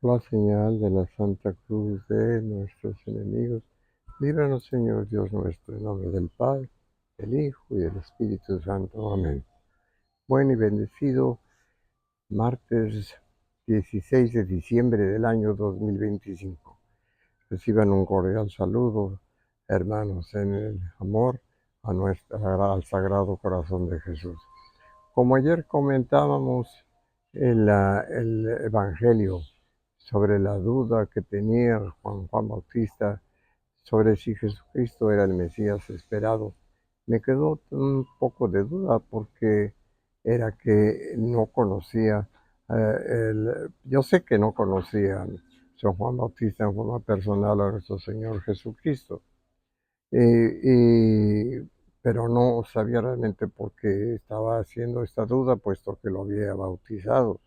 La señal de la Santa Cruz de nuestros enemigos, líbranos, Señor Dios nuestro, en nombre del Padre, del Hijo y del Espíritu Santo. Amén. Buen y bendecido martes 16 de diciembre del año 2025. Reciban un cordial saludo, hermanos, en el amor al Sagrado Corazón de Jesús. Como ayer comentábamos el Evangelio sobre la duda que tenía Juan Bautista sobre si Jesucristo era el Mesías esperado, me quedó un poco de duda porque era que no conocía, yo sé que no conocía a San Juan Bautista en forma personal a nuestro Señor Jesucristo, pero no sabía realmente por qué estaba haciendo esta duda, puesto que lo había bautizado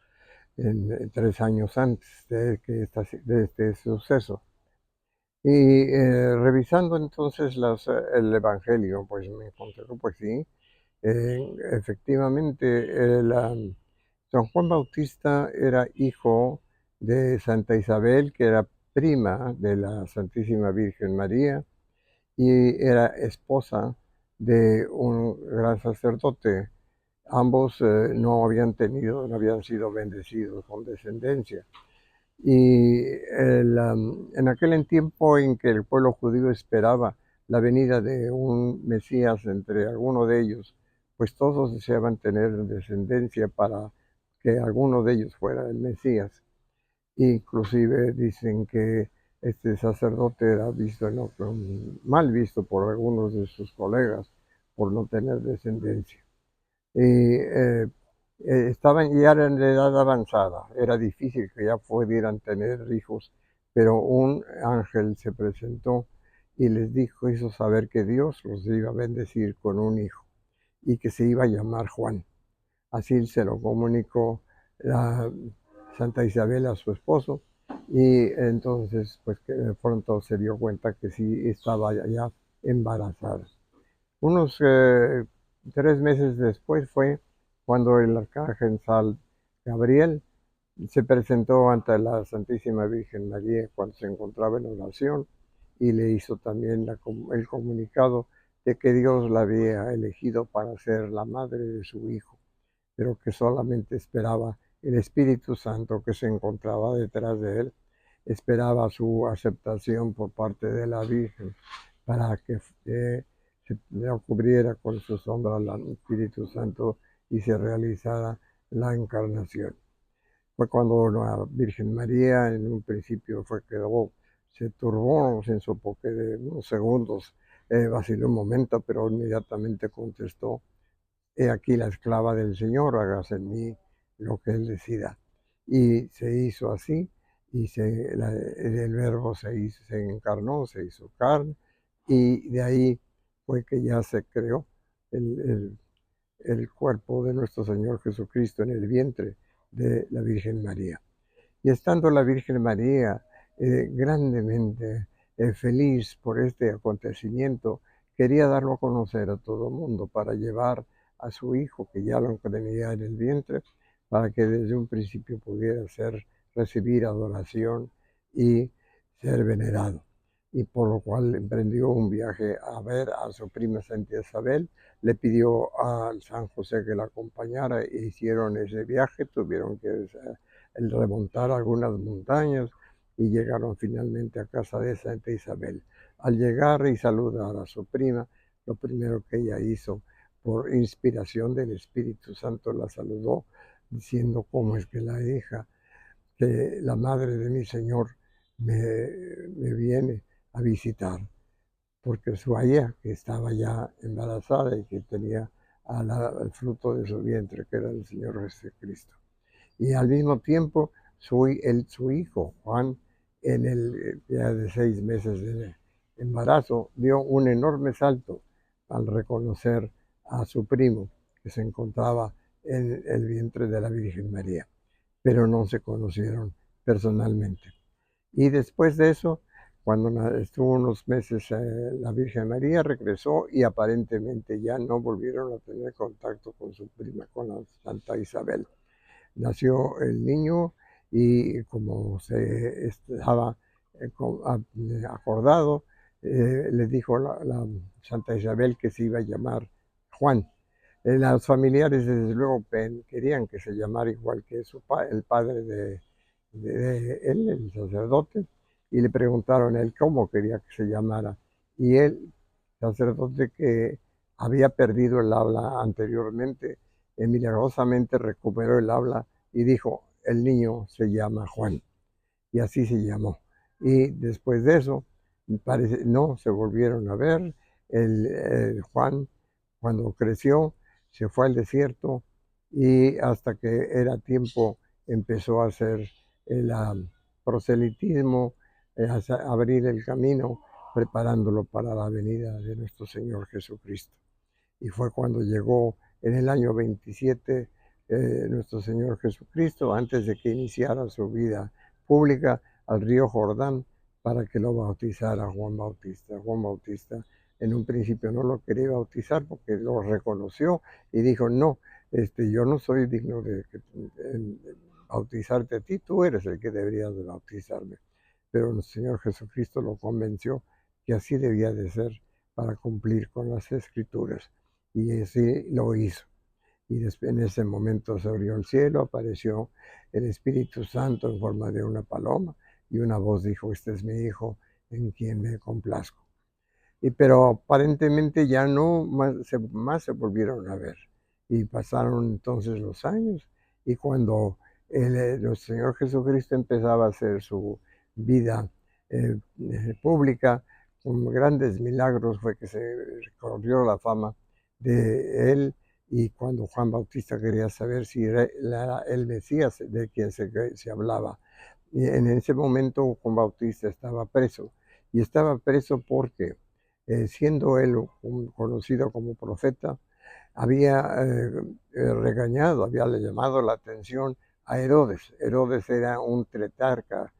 3 años antes de este suceso. Y revisando entonces el Evangelio, pues me encontré, pues sí, efectivamente, San Juan Bautista era hijo de Santa Isabel, que era prima de la Santísima Virgen María, y era esposa de un gran sacerdote. Ambos no habían sido bendecidos con descendencia. Y en aquel tiempo en que el pueblo judío esperaba la venida de un Mesías entre alguno de ellos, pues todos deseaban tener descendencia para que alguno de ellos fuera el Mesías. Inclusive dicen que este sacerdote era mal visto por algunos de sus colegas por no tener descendencia. Estaban ya en edad avanzada, era difícil que ya pudieran tener hijos, pero un ángel se presentó y les hizo saber que Dios los iba a bendecir con un hijo y que se iba a llamar Juan. Así se lo comunicó la Santa Isabel a su esposo, y entonces pues que de pronto se dio cuenta que sí estaba ya embarazada. Unos 3 meses después fue cuando el arcángel San Gabriel se presentó ante la Santísima Virgen María cuando se encontraba en oración, y le hizo también el comunicado de que Dios la había elegido para ser la madre de su hijo, pero que solamente esperaba el Espíritu Santo que se encontraba detrás de él, esperaba su aceptación por parte de la Virgen para que se le cubriera con su sombra al Espíritu Santo y se realizara la encarnación. Fue cuando la Virgen María en un principio se turbó, se supo que de unos segundos vaciló un momento, pero inmediatamente contestó: he aquí la esclava del Señor, hágase en mí lo que Él decida. Y se hizo así, y el Verbo se encarnó, se hizo carne, y de ahí fue que ya se creó el, el cuerpo de nuestro Señor Jesucristo en el vientre de la Virgen María. Y estando la Virgen María grandemente feliz por este acontecimiento, quería darlo a conocer a todo el mundo para llevar a su hijo, que ya lo tenía en el vientre, para que desde un principio pudiera recibir adoración y ser venerado. Y por lo cual emprendió un viaje a ver a su prima Santa Isabel, le pidió al San José que la acompañara e hicieron ese viaje. Tuvieron que remontar algunas montañas y llegaron finalmente a casa de Santa Isabel. Al llegar y saludar a su prima, lo primero que ella hizo, por inspiración del Espíritu Santo, la saludó diciendo: ¿cómo es que la hija, que la madre de mi Señor me viene a visitar? Porque su hija, que estaba ya embarazada y que tenía el fruto de su vientre, que era el Señor Jesucristo. Y al mismo tiempo su hijo Juan, en el ya de 6 meses de embarazo, dio un enorme salto al reconocer a su primo, que se encontraba en el vientre de la Virgen María, pero no se conocieron personalmente. Y después de eso, cuando estuvo unos meses, la Virgen María regresó y aparentemente ya no volvieron a tener contacto con su prima, con la Santa Isabel. Nació el niño y como se estaba acordado, le dijo la Santa Isabel que se iba a llamar Juan. Los familiares, desde luego, querían que se llamara igual que el padre de él, el sacerdote, y le preguntaron a él cómo quería que se llamara. Y él, sacerdote que había perdido el habla anteriormente, milagrosamente recuperó el habla y dijo, el niño se llama Juan. Y así se llamó. Y después de eso, no se volvieron a ver. Juan, cuando creció, se fue al desierto y hasta que era tiempo empezó a hacer el proselitismo, abrir el camino, preparándolo para la venida de nuestro Señor Jesucristo. Y fue cuando llegó en el año 27 nuestro Señor Jesucristo, antes de que iniciara su vida pública, al río Jordán para que lo bautizara Juan Bautista. Juan Bautista en un principio no lo quería bautizar porque lo reconoció y dijo, no, yo no soy digno de bautizarte a ti, tú eres el que deberías de bautizarme. Pero el Señor Jesucristo lo convenció que así debía de ser para cumplir con las Escrituras. Y así lo hizo. Y en ese momento se abrió el cielo, apareció el Espíritu Santo en forma de una paloma y una voz dijo, este es mi Hijo en quien me complazco. Pero aparentemente ya no más se volvieron a ver. Y pasaron entonces los años y cuando el Señor Jesucristo empezaba a hacer su vida pública, con grandes milagros fue que se corrió la fama de él. Y cuando Juan Bautista quería saber si era el Mesías de quien se hablaba, y en ese momento Juan Bautista estaba preso. Y estaba preso porque, siendo él conocido como profeta, había regañado, había llamado la atención a Herodes. Herodes era un tetrarca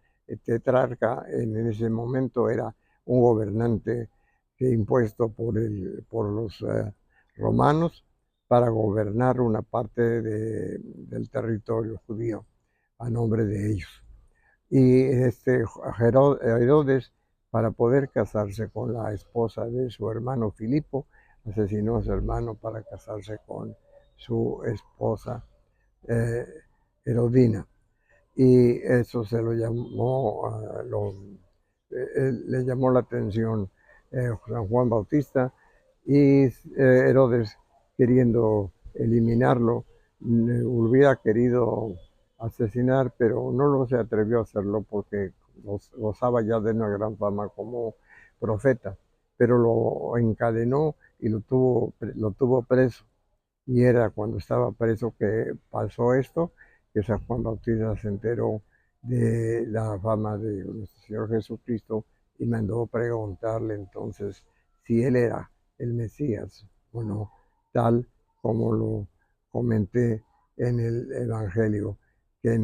en ese momento era un gobernante impuesto por los romanos para gobernar una parte del territorio judío a nombre de ellos. Y Herodes, para poder casarse con la esposa de su hermano Filipo, asesinó a su hermano para casarse con su esposa eh, Herodina. Y eso se lo llamó, le llamó la atención San Juan Bautista y Herodes, queriendo eliminarlo, hubiera querido asesinar, pero no lo se atrevió a hacerlo porque gozaba ya de una gran fama como profeta, pero lo encadenó y lo tuvo preso. Y era cuando estaba preso que pasó esto, que San Juan Bautista se enteró de la fama de nuestro Señor Jesucristo y mandó preguntarle entonces si él era el Mesías o no, tal como lo comenté en el Evangelio que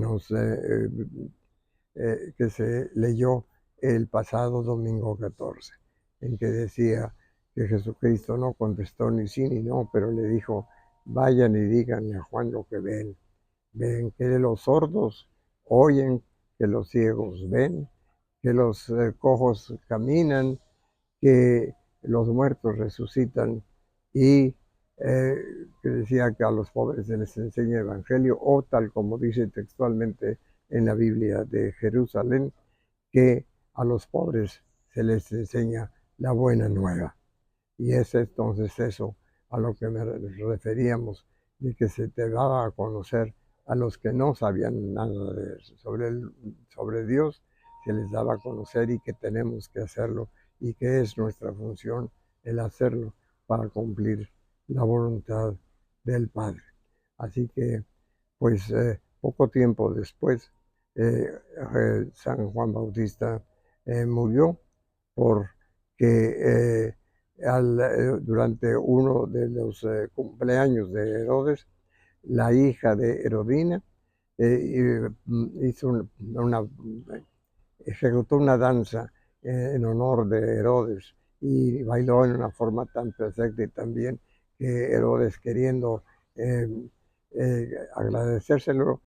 se leyó el pasado domingo 14, en que decía que Jesucristo no contestó ni sí ni no, pero le dijo, vayan y díganle a Juan lo que ven. Ven que los sordos oyen, que los ciegos ven, que los cojos caminan, que los muertos resucitan y que decía que a los pobres se les enseña el Evangelio, o tal como dice textualmente en la Biblia de Jerusalén, que a los pobres se les enseña la buena nueva. Y es entonces eso a lo que me referíamos, de que se te daba a conocer a los que no sabían nada sobre Dios, se les daba a conocer y que tenemos que hacerlo y que es nuestra función el hacerlo para cumplir la voluntad del Padre. Así que, pues poco tiempo después, San Juan Bautista murió porque durante uno de los cumpleaños de Herodes, la hija de Herodina ejecutó una danza en honor de Herodes y bailó en una forma tan perfecta y también que Herodes, queriendo agradecérselo,